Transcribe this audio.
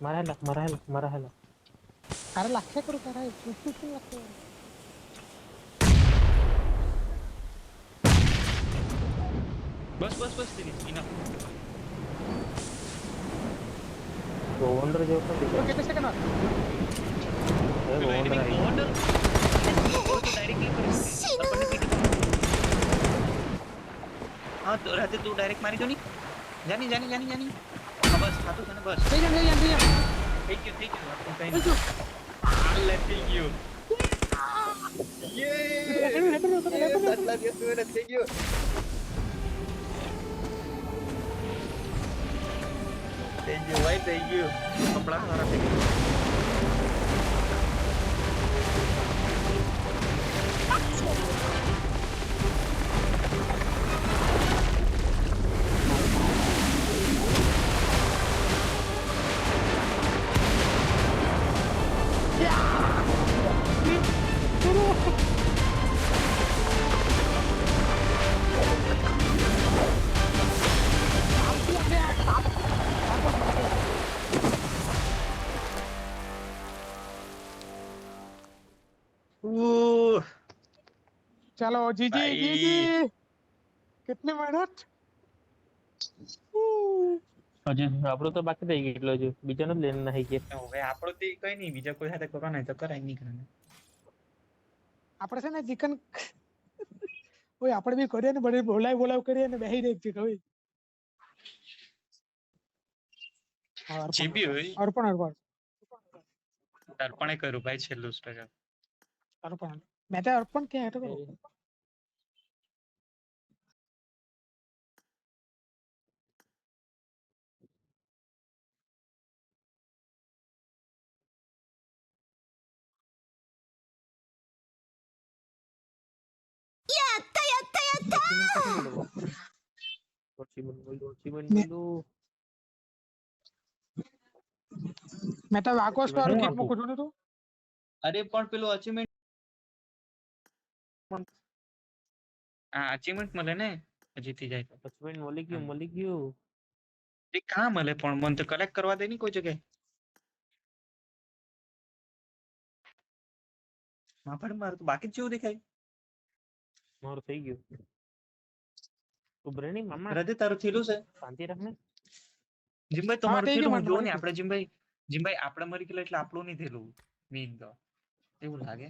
મારા હેલા अरे लक्ष्य करू करा लक्ष्य बस इनफ ઓવર જેવો પણ तो कितने सेकंड और ઓવર આવી ઓર્ડર તો ડાયરેક્ટલી કરી શકે આપણને પીટી હા તો રાતે તું ડાયરેક્ટ મારી દો ની જાની હા બસ ખાતું છે ને બસ ठीक है થઈ ગયું આપણું કઈ નહીં આ લેટી ગયો આટલા દિવસ મેં થઈ ગયો ભાઈ થઈ ગયું કપડા સારા થઈ ગયા चलो जी जी भाई। जी जी कितनी मेहनत હજી આપણું તો બાકી થઈ ગયું એટલે હજુ બીજાનો જ લેન નહીં કે હવે આપણો તે કઈ નહીં બીજા કોઈ સાથે કરવાના હોય તો કરાય નહીં કરવાના આપણે છે ને ચિકન ઓય આપણે બી કરીએ ને બધી બોલાવ કરીએ ને બેહી રહી છે કઈ જે બી હોય અર્પણ તર્પણે કર્યું ભાઈ છેલ્લું સ્ટ્રગલ મેં તો અર્પણ ક્યાં હતો મેં તો વાકો સ્ટોર ગીત મૂકું છું ને તું અરે પણ પેલું અચીવમેન્ટ હા અચીવમેન્ટ મળે ને જીતી જાય તો અચમેન્ટ મળી ગયું એ કાં મળે પણ મને તો કલેક્ટ કરવા દે ની કોઈ જગ્યાએ મારું તો બાકી જ જેવું દેખાય મારું થઈ ગયું ઉભરે નહીં મામા હૃદય તારું થયેલું છે શાંતિ રાખને જીમભાઈ હા, તમારું થઈ થયેલું ગયું હું જોઉં ને મારું. આપણે જીમભાઈ આપણે મરી ગયેલા એટલે આપણું નહીં થયેલું મેઇન તો એવું લાગે